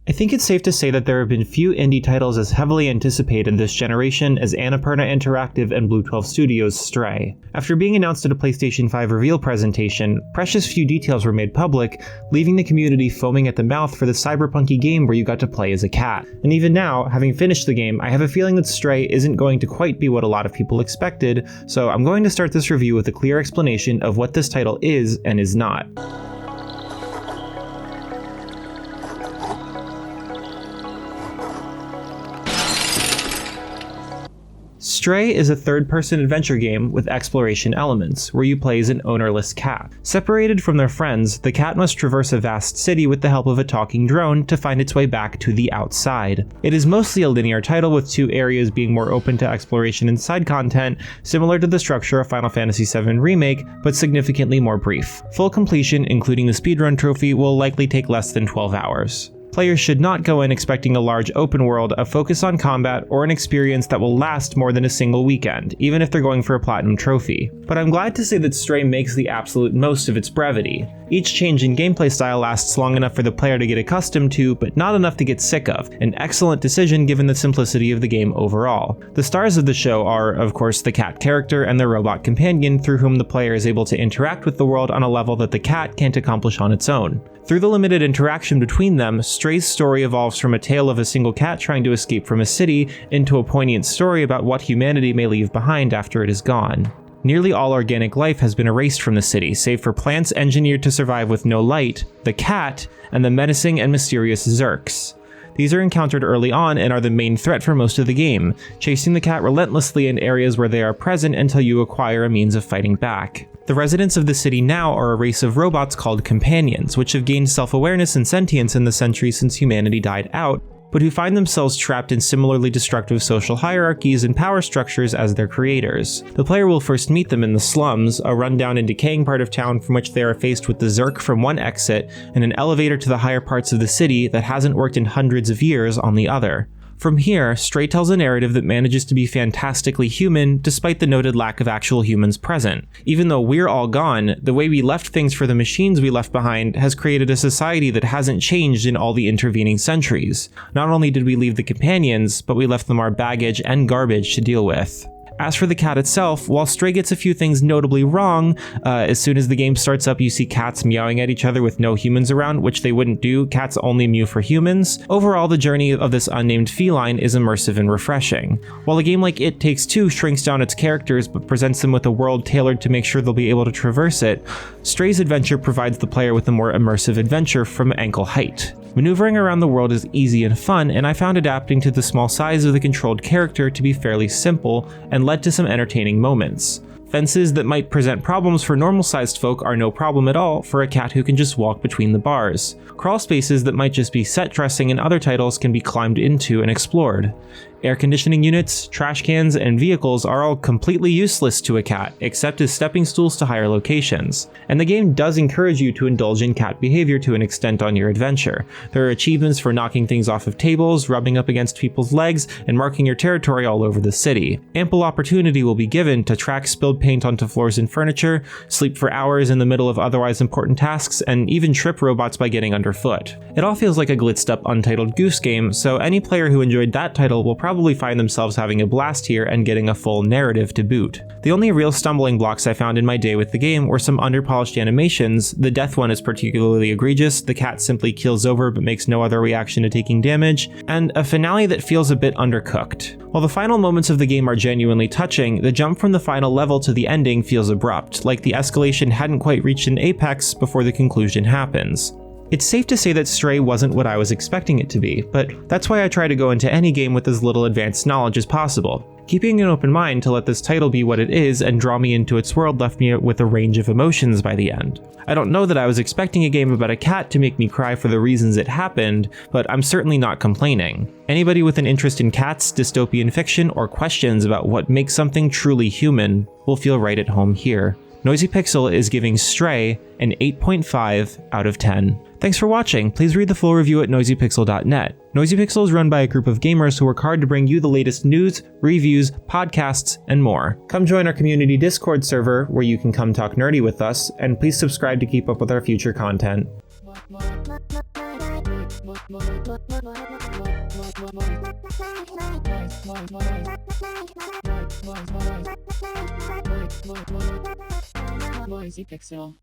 I think it's safe to say that there have been few indie titles as heavily anticipated this generation as Annapurna Interactive and Blue 12 Studios' Stray. After being announced at a PlayStation 5 reveal presentation, precious few details were made public, leaving the community foaming at the mouth for the cyberpunky game where you got to play as a cat. And even now, having finished the game, I have a feeling that Stray isn't going to quite be what a lot of people expected, so I'm going to start this review with a clear explanation of what this title is and is not. Stray is a third-person adventure game with exploration elements, where you play as an ownerless cat. Separated from their friends, the cat must traverse a vast city with the help of a talking drone to find its way back to the outside. It is mostly a linear title, with two areas being more open to exploration and side content, similar to the structure of Final Fantasy VII Remake, but significantly more brief. Full completion, including the speedrun trophy, will likely take less than 12 hours. Players should not go in expecting a large open world, a focus on combat, or an experience that will last more than a single weekend, even if they're going for a platinum trophy. But I'm glad to say that Stray makes the absolute most of its brevity. Each change in gameplay style lasts long enough for the player to get accustomed to, but not enough to get sick of, an excellent decision given the simplicity of the game overall. The stars of the show are, of course, the cat character and the robot companion through whom the player is able to interact with the world on a level that the cat can't accomplish on its own. Through the limited interaction between them, Stray's story evolves from a tale of a single cat trying to escape from a city into a poignant story about what humanity may leave behind after it is gone. Nearly all organic life has been erased from the city, save for plants engineered to survive with no light, the cat, and the menacing and mysterious Zurks. These are encountered early on and are the main threat for most of the game, chasing the cat relentlessly in areas where they are present until you acquire a means of fighting back. The residents of the city now are a race of robots called companions, which have gained self-awareness and sentience in the centuries since humanity died out, but who find themselves trapped in similarly destructive social hierarchies and power structures as their creators. The player will first meet them in the slums, a rundown and decaying part of town from which they are faced with the Zurk from one exit, and an elevator to the higher parts of the city that hasn't worked in hundreds of years on the other. From here, Stray tells a narrative that manages to be fantastically human despite the noted lack of actual humans present. Even though we're all gone, the way we left things for the machines we left behind has created a society that hasn't changed in all the intervening centuries. Not only did we leave the companions, but we left them our baggage and garbage to deal with. As for the cat itself, while Stray gets a few things notably wrong, as soon as the game starts up you see cats meowing at each other with no humans around, which they wouldn't do, cats only mew for humans. Overall, the journey of this unnamed feline is immersive and refreshing. While a game like It Takes Two shrinks down its characters but presents them with a world tailored to make sure they'll be able to traverse it, Stray's adventure provides the player with a more immersive adventure from ankle height. Maneuvering around the world is easy and fun, and I found adapting to the small size of the controlled character to be fairly simple and led to some entertaining moments. Fences that might present problems for normal-sized folk are no problem at all for a cat who can just walk between the bars. Crawl spaces that might just be set dressing in other titles can be climbed into and explored. Air conditioning units, trash cans, and vehicles are all completely useless to a cat, except as stepping stools to higher locations. And the game does encourage you to indulge in cat behavior to an extent on your adventure. There are achievements for knocking things off of tables, rubbing up against people's legs, and marking your territory all over the city. Ample opportunity will be given to track spilled paint onto floors and furniture, sleep for hours in the middle of otherwise important tasks, and even trip robots by getting underfoot. It all feels like a glitzed up Untitled Goose Game, so any player who enjoyed that title will probably find themselves having a blast here and getting a full narrative to boot. The only real stumbling blocks I found in my day with the game were some underpolished animations. The death one is particularly egregious, the cat simply keels over but makes no other reaction to taking damage, and a finale that feels a bit undercooked. While the final moments of the game are genuinely touching, the jump from the final level to the ending feels abrupt, like the escalation hadn't quite reached an apex before the conclusion happens. It's safe to say that Stray wasn't what I was expecting it to be, but that's why I try to go into any game with as little advanced knowledge as possible. Keeping an open mind to let this title be what it is and draw me into its world left me with a range of emotions by the end. I don't know that I was expecting a game about a cat to make me cry for the reasons it happened, but I'm certainly not complaining. Anybody with an interest in cats, dystopian fiction, or questions about what makes something truly human will feel right at home here. Noisy Pixel is giving Stray an 8.5 out of 10. Thanks for watching. Please read the full review at noisypixel.net. Noisy Pixel is run by a group of gamers who work hard to bring you the latest news, reviews, podcasts, and more. Come join our community Discord server where you can come talk nerdy with us, and please subscribe to keep up with our future content. Noisy Pixel.